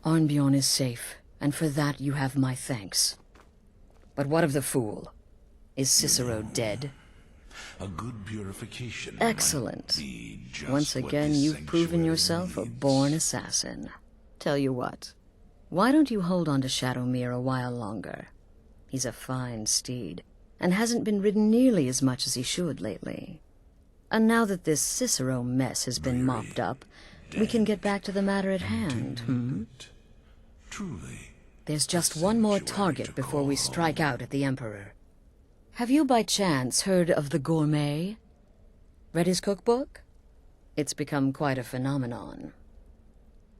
Arnbjorn is safe, and for that you have my thanks. But what of the fool? Is Cicero dead? A good purification. Excellent. Might be just Once what again, this you've proven sanctuary yourself a needs. born assassin. Tell you what, why don't you hold on to Shadowmere a while longer? He's a fine steed, and hasn't been ridden nearly as much as he should lately. And now that this Cicero mess has been mopped up, we can get back to the matter at hand, Truly. There's just one more target before we strike out at the Emperor. Have you by chance heard of the Gourmet? Read his cookbook? It's become quite a phenomenon.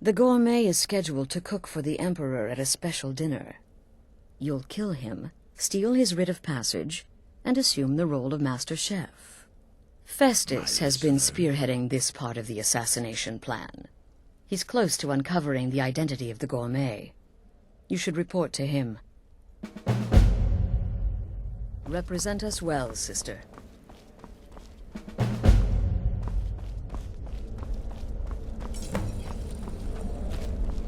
The Gourmet is scheduled to cook for the Emperor at a special dinner. You'll kill him, steal his writ of passage, and assume the role of Master Chef. Festus has been spearheading this part of the assassination plan. He's close to uncovering the identity of the Gourmet. You should report to him. Represent us well, sister.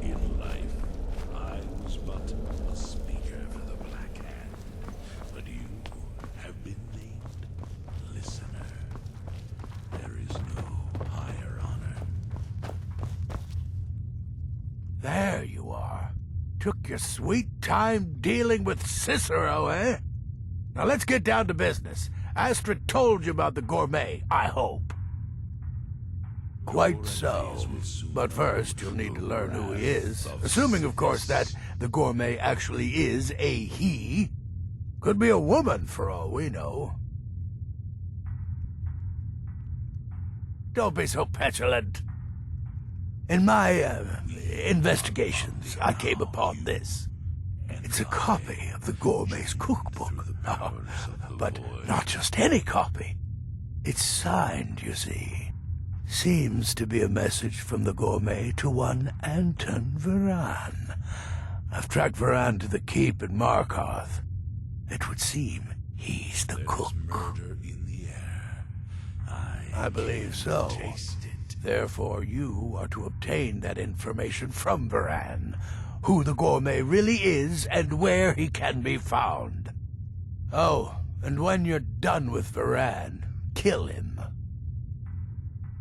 In life, I was but a speaker for the Black Hand, but you have been named listener. There is no higher honor. There you are. Took your sweet time dealing with Cicero, eh? Now let's get down to business. Astrid told you about the Gourmet, I hope. Quite so. But first, you'll need to learn who he is. Assuming, of course, that the Gourmet actually is a he. Could be a woman, for all we know. Don't be so petulant. In my, investigations, I came upon this. It's a copy of the Gourmet's cookbook. But not just any copy. It's signed, you see. Seems to be a message from the Gourmet to one Anton Varan. I've tracked Varan to the keep in Markarth. It would seem he's the cook. Murder in the air. I believe so. Taste it. Therefore, you are to obtain that information from Varan. Who the Gourmet really is and where he can be found. Oh, and when you're done with Varan, kill him.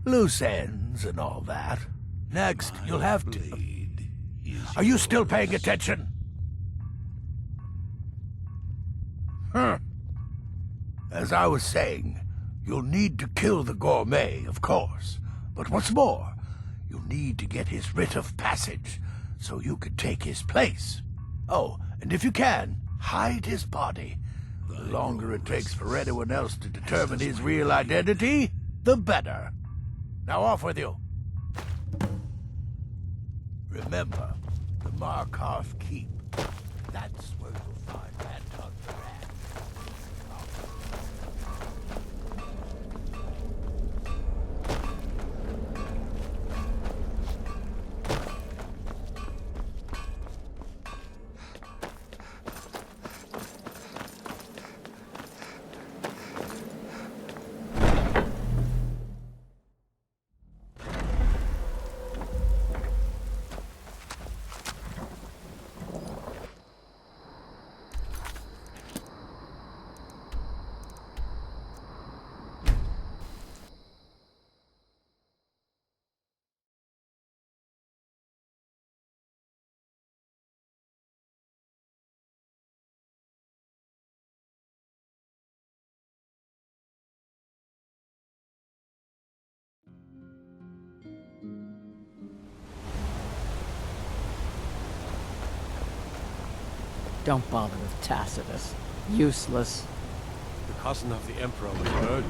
Loose ends and all that. Next, you'll have to... Are you still paying attention? As I was saying, you'll need to kill the Gourmet, of course. But what's more, you'll need to get his writ of passage, so you can take his place. Oh, and if you can, hide his body. The longer it takes for anyone else to determine his real identity, the better. Now off with you. Remember, the Markarth Keep. That's where you'll find Anton Varan. Don't bother with Tacitus. Useless. The cousin of the Emperor was murdered.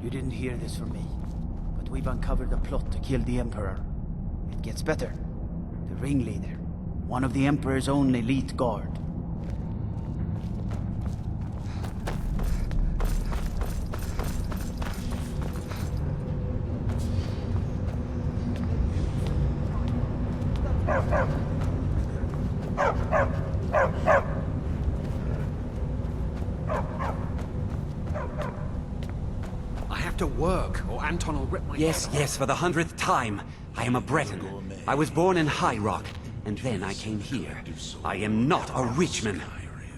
You didn't hear this from me, but we've uncovered a plot to kill the Emperor. It gets better. The ringleader, one of the Emperor's own elite guard. to work, or Anton will rip my Yes, head off. yes, for the 100th time. I am a Breton. I was born in High Rock, and then I came here. I am not a rich man. Skyrim.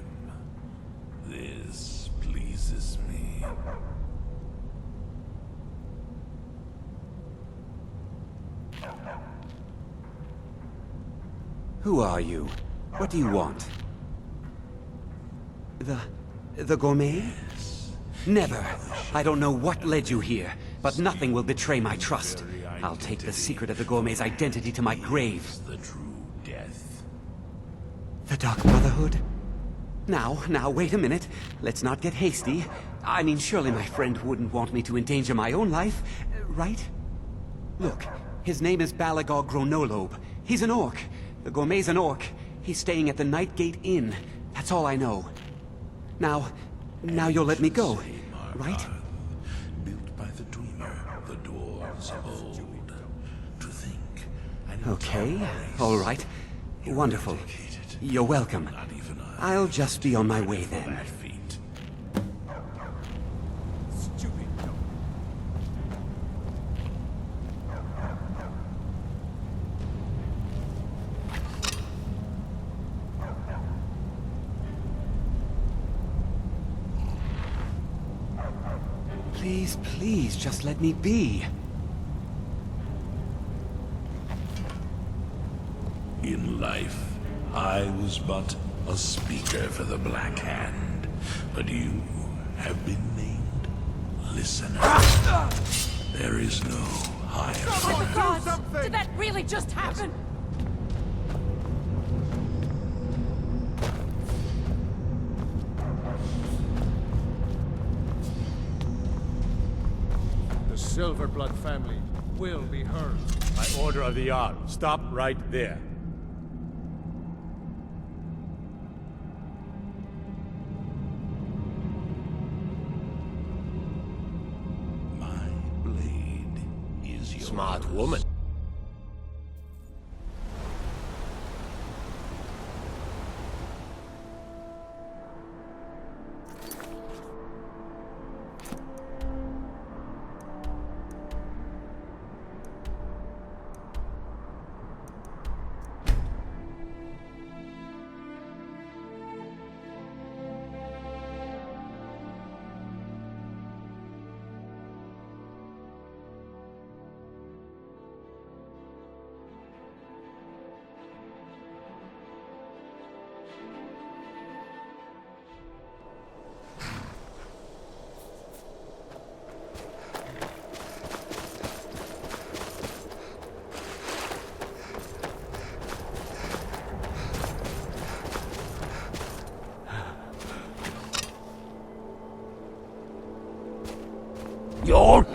This pleases me. Who are you? What do you want? The gourmet? Never. I don't know what led you here, but nothing will betray my trust. I'll take the secret of the gourmet's identity to my grave. The true death. The Dark Brotherhood? Now, wait a minute. Let's not get hasty. I mean, surely my friend wouldn't want me to endanger my own life, right? Look, his name is Balagog Gronolobe. He's an orc. The gourmet's an orc. He's staying at the Nightgate Inn. That's all I know. Now you'll let me go, right? Built by the dreamer, the dwarves of old. To think. Okay, all right. Wonderful. You're welcome. Not even I'll just be on my way then. that feat. Stupid. Please, please, just let me be. In life, I was but a speaker for the Black Hand, but you have been named Listener. There is no higher. Oh my God! Did that really just happen? The Silverblood family will be heard. By order of the Jarl. Stop right there. My blade is yours. Smart woman. You're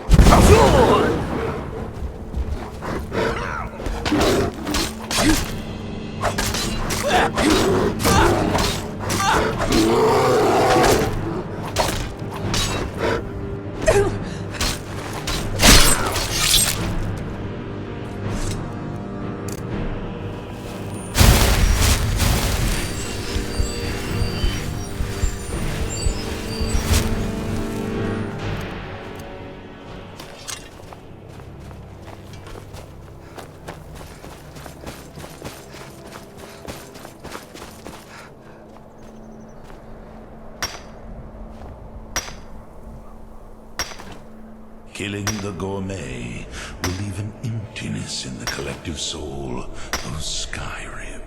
Killing the gourmet will leave an emptiness in the collective soul of Skyrim.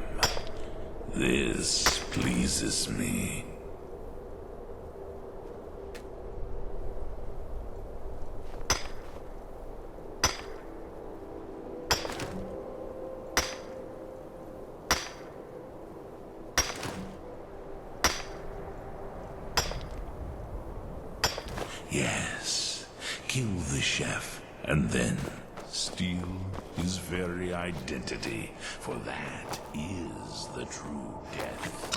This pleases me. Yes, kill the chef, and then steal his very identity, for that is the true death.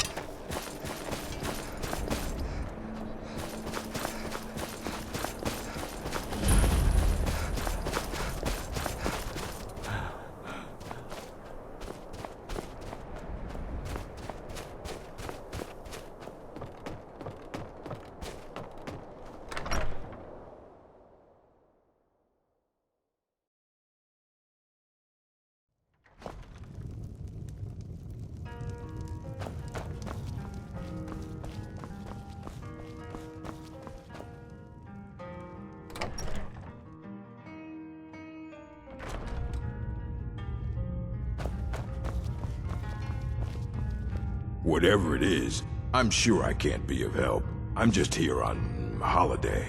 Whatever it is, I'm sure I can't be of help. I'm just here on holiday.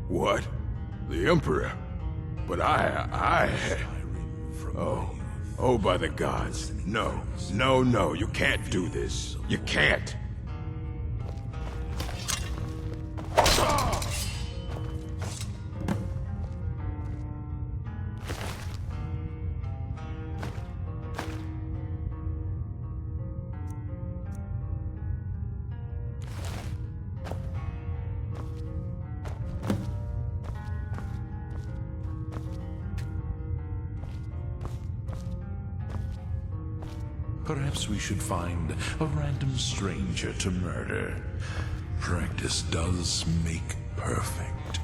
What? The Emperor? But Oh, by the gods. No, you can't do this. You can't. Perhaps we should find a random stranger to murder. Practice does make perfect.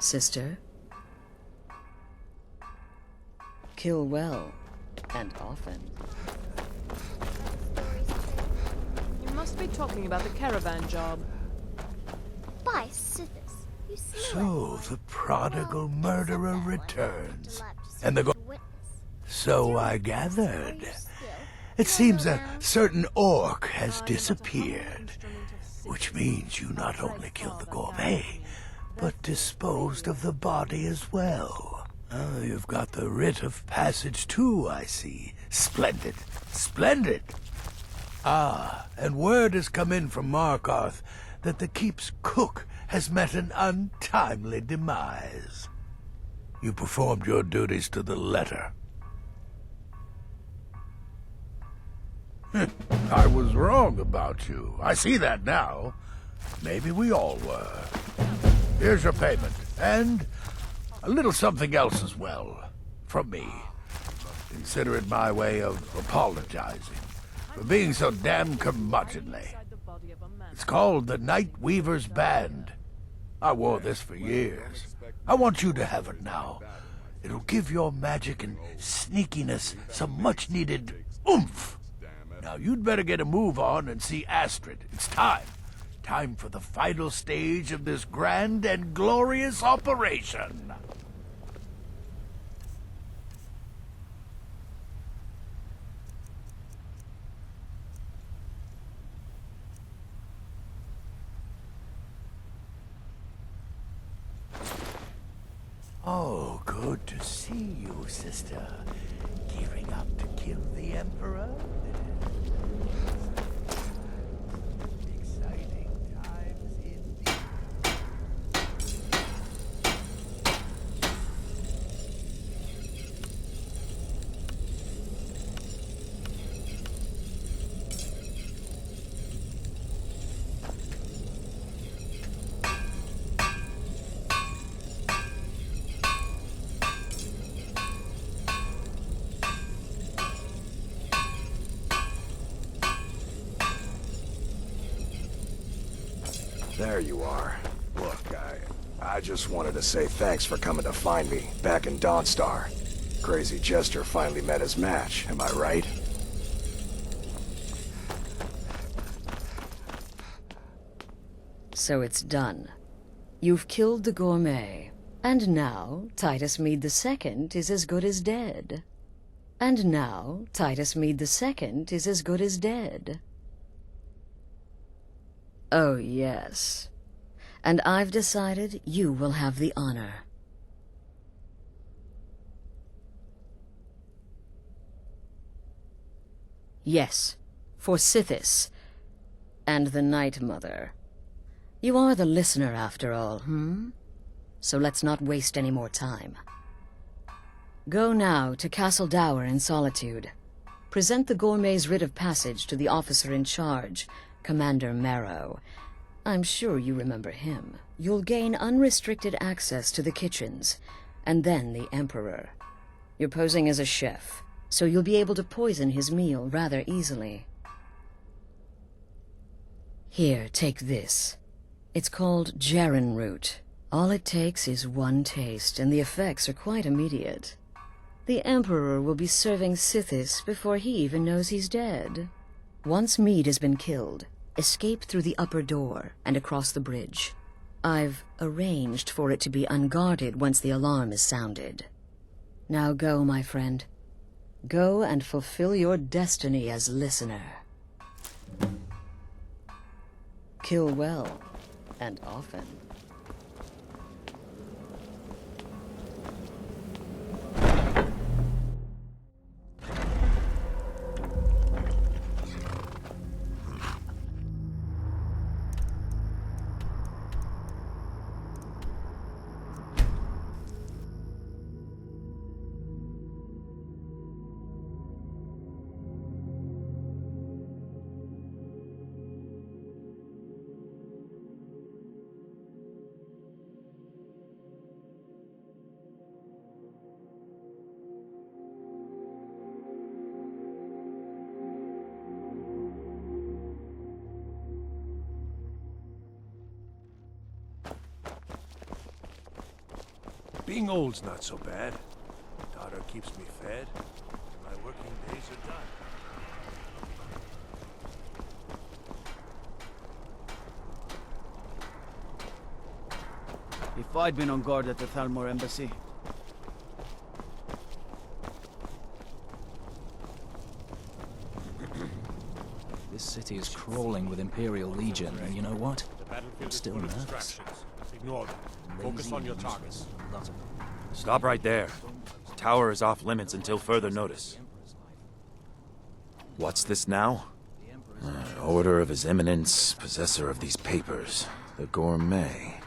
Sister? Kill well, and often. You must be talking about the caravan job. By Sithis, you see. So the prodigal murderer returns, and the So I gathered. It seems a certain orc has disappeared, which means you not only killed the gourmet, but disposed of the body as well. Oh, you've got the writ of passage too, I see. Splendid, splendid. Ah, and word has come in from Markarth that the keep's cook has met an untimely demise. You performed your duties to the letter. I was wrong about you. I see that now. Maybe we all were. Here's your payment, and a little something else as well, from me. Consider it my way of apologizing for being so damn curmudgeonly. It's called the Night Weaver's Band. I wore this for years. I want you to have it now. It'll give your magic and sneakiness some much-needed oomph. Now you'd better get a move on and see Astrid. It's time. Time for the final stage of this grand and glorious operation. Oh, good to see you, sister. Gearing up to kill the Emperor? Exciting times indeed. There you are. Look, I just wanted to say thanks for coming to find me back in Dawnstar. Crazy Jester finally met his match, am I right? So it's done. You've killed the gourmet. And now, Titus Mead II is as good as dead. And now, Titus Mead II is as good as dead. Oh, yes. And I've decided you will have the honor. Yes, for Sithis. And the Night Mother. You are the listener, after all, So let's not waste any more time. Go now to Castle Dower in Solitude. Present the gourmet's writ of passage to the officer in charge, Commander Marrow. I'm sure you remember him. You'll gain unrestricted access to the kitchens, and then the Emperor. You're posing as a chef, so you'll be able to poison his meal rather easily. Here, take this. It's called Jaren root. All it takes is one taste, and the effects are quite immediate. The Emperor will be serving Sithis before he even knows he's dead. Once Mead has been killed, escape through the upper door and across the bridge. I've arranged for it to be unguarded once the alarm is sounded. Now go, my friend. Go and fulfill your destiny as listener. Kill well, and often. Being old's not so bad. Daughter keeps me fed. My working days are done. If I'd been on guard at the Thalmor embassy. This city is crawling with Imperial Legion, and you know what? The battlefield I'm is still full of nervous. distractions. Ignore them. Focus on your targets. Stop right there. The tower is off limits until further notice. What's this now? Order of His Eminence, possessor of these papers. The Gourmet.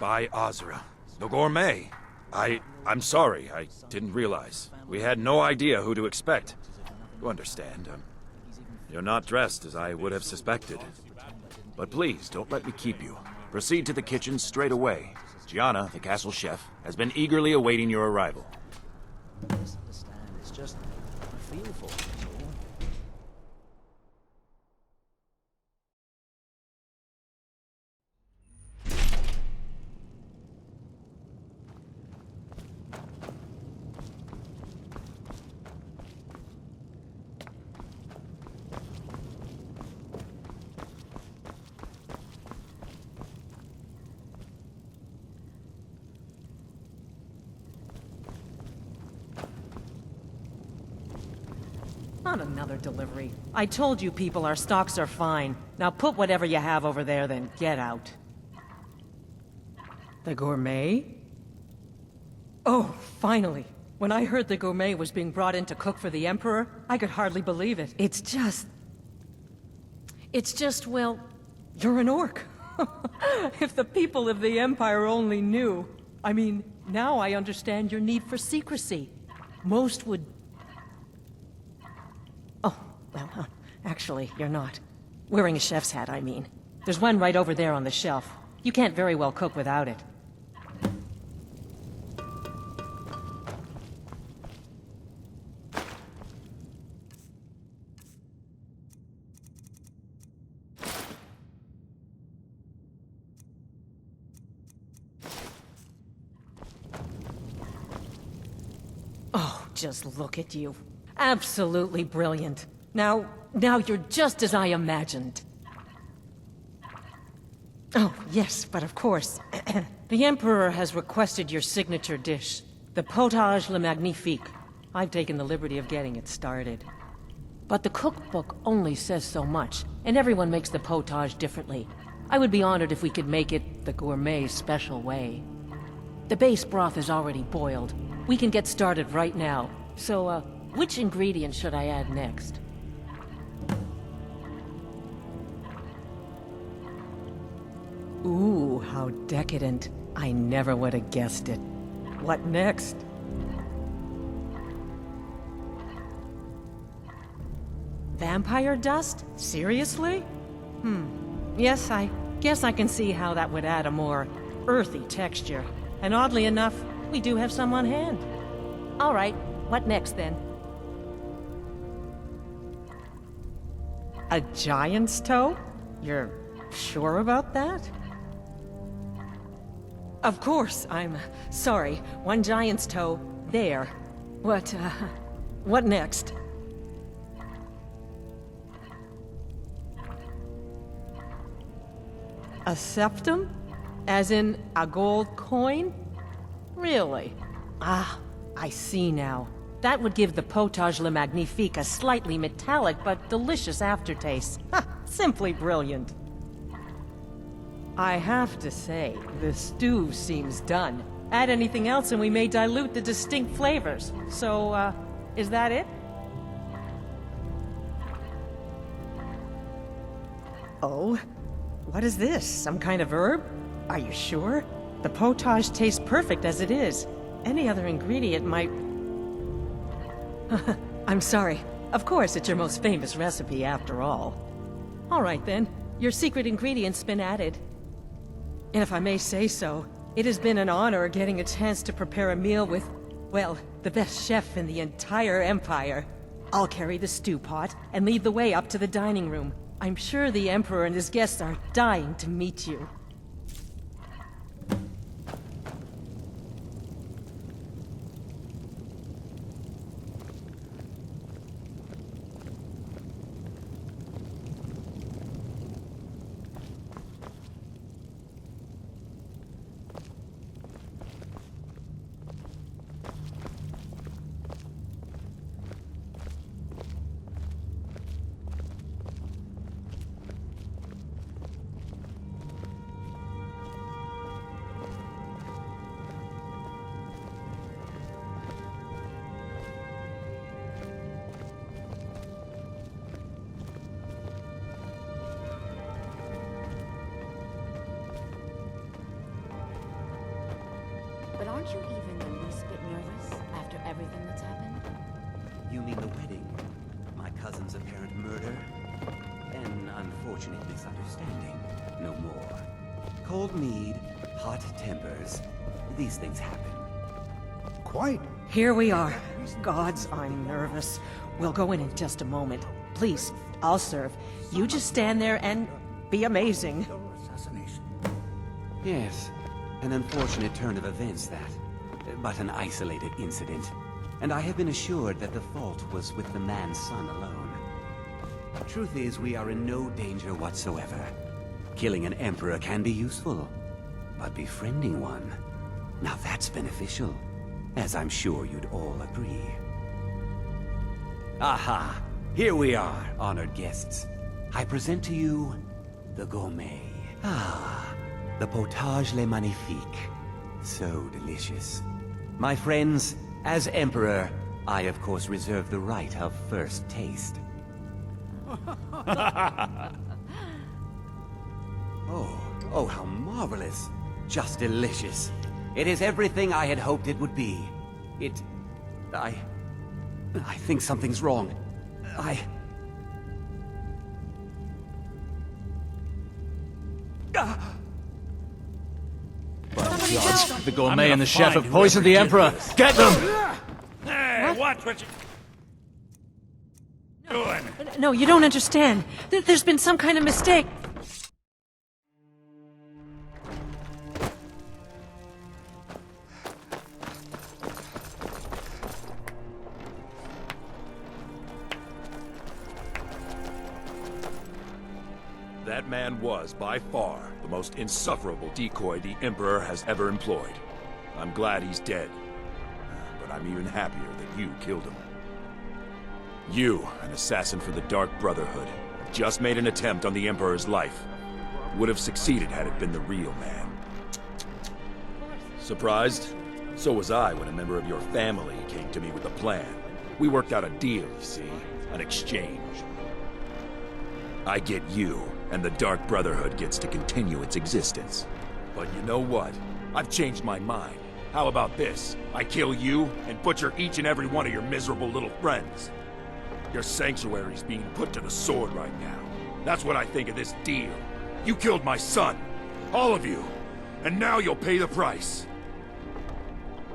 By Azra. The Gourmet? I'm sorry. I didn't realize. We had no idea who to expect. You understand. You're not dressed as I would have suspected. But please, don't let me keep you. Proceed to the kitchen straight away. Gianna, the castle chef, has been eagerly awaiting your arrival. Misunderstand. It's just I feel for it. Not another delivery. I told you people our stocks are fine. Now put whatever you have over there, then get out. The gourmet? Oh, finally. When I heard the gourmet was being brought in to cook for the Emperor, I could hardly believe it. It's just, well, you're an orc. If the people of the Empire only knew. I mean, now I understand your need for secrecy. Most would... Oh, well, actually, you're not. Wearing a chef's hat, I mean. There's one right over there on the shelf. You can't very well cook without it. Oh, just look at you. Absolutely brilliant. Now you're just as I imagined. Oh, yes, but of course. The Emperor has requested your signature dish, the potage le magnifique. I've taken the liberty of getting it started. But the cookbook only says so much, and everyone makes the potage differently. I would be honored if we could make it the gourmet special way. The base broth is already boiled. We can get started right now. So, which ingredient should I add next? Ooh, how decadent. I never would have guessed it. What next? Vampire dust? Seriously? Yes, I guess I can see how that would add a more earthy texture. And oddly enough, we do have some on hand. All right, what next then? A giant's toe? You're sure about that? Of course, I'm sorry. One giant's toe, there. What next? A septum? As in a gold coin? Really? Ah, I see now. That would give the potage le magnifique a slightly metallic but delicious aftertaste. Ha! Simply brilliant. I have to say, the stew seems done. Add anything else and we may dilute the distinct flavors. So, is that it? Oh? What is this? Some kind of herb? Are you sure? The potage tastes perfect as it is. Any other ingredient might... I'm sorry. Of course, it's your most famous recipe after all. All right then, your secret ingredient's been added. And if I may say so, it has been an honor getting a chance to prepare a meal with, well, the best chef in the entire Empire. I'll carry the stew pot and lead the way up to the dining room. I'm sure the Emperor and his guests are dying to meet you. But aren't you even the least bit nervous after everything that's happened? You mean the wedding? My cousin's apparent murder? An unfortunate misunderstanding. No more. Cold mead, hot tempers. These things happen. Quite. Here we are. Gods, I'm nervous. We'll go in just a moment. Please, I'll serve. You just stand there and be amazing. Yes, an unfortunate turn of events that, but an isolated incident. And I have been assured that the fault was with the man's son alone. Truth is, we are in no danger whatsoever. Killing an emperor can be useful, but befriending one, now that's beneficial, as I'm sure you'd all agree. Aha! Here we are, honored guests. I present to you the gourmet. Ah, the potage le magnifique. So delicious. My friends, as Emperor, I of course reserve the right of first taste. Oh, how marvelous. Just delicious. It is everything I had hoped it would be. I think something's wrong. The gourmet and the chef have poisoned the Emperor. Get them! Hey, watch what you... doing. No, you don't understand. There's been some kind of mistake. That man was, by far, the most insufferable decoy the Emperor has ever employed. I'm glad he's dead. But I'm even happier that you killed him. You, an assassin for the Dark Brotherhood, just made an attempt on the Emperor's life. Would have succeeded had it been the real man. Surprised? So was I when a member of your family came to me with a plan. We worked out a deal, you see. An exchange. I get you, and the Dark Brotherhood gets to continue its existence. But you know what? I've changed my mind. How about this? I kill you, and butcher each and every one of your miserable little friends. Your sanctuary's being put to the sword right now. That's what I think of this deal. You killed my son. All of you. And now you'll pay the price.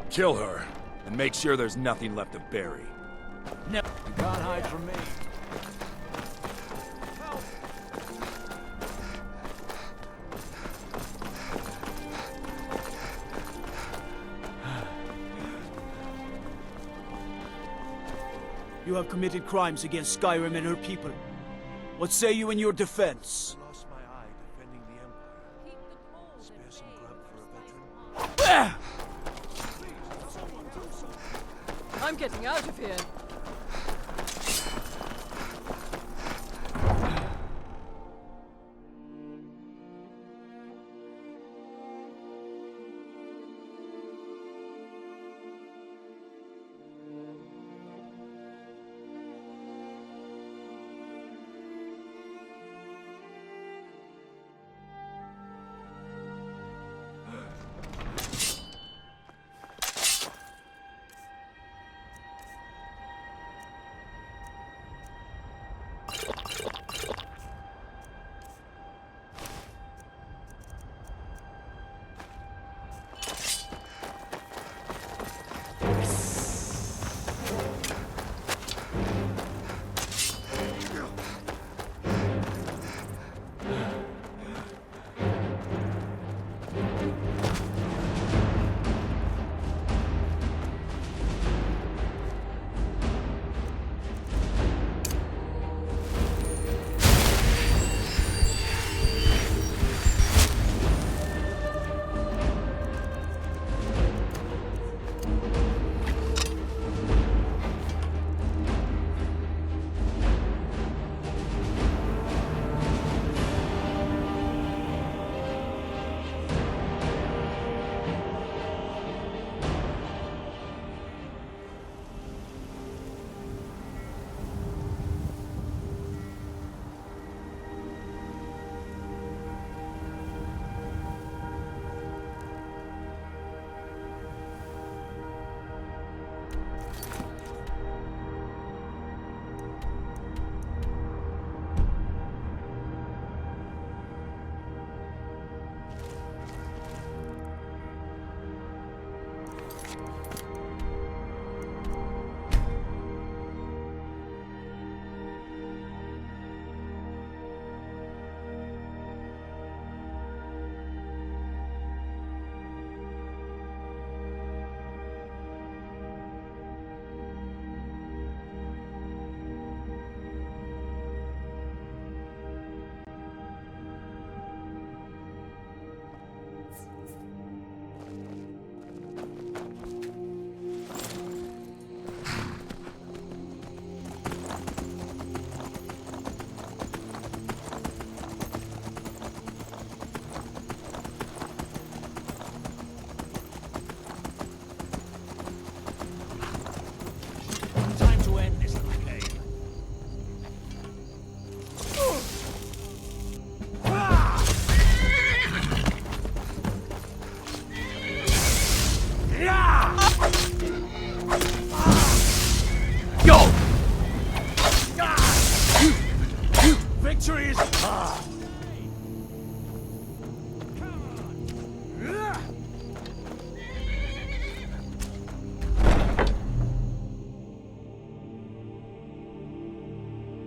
Kill her, and make sure there's nothing left to bury. No. You can't hide from me. You have committed crimes against Skyrim and her people. What say you in your defense? Lost my eye defending the Emperor. Spare some grub for a veteran. I'm getting out of here.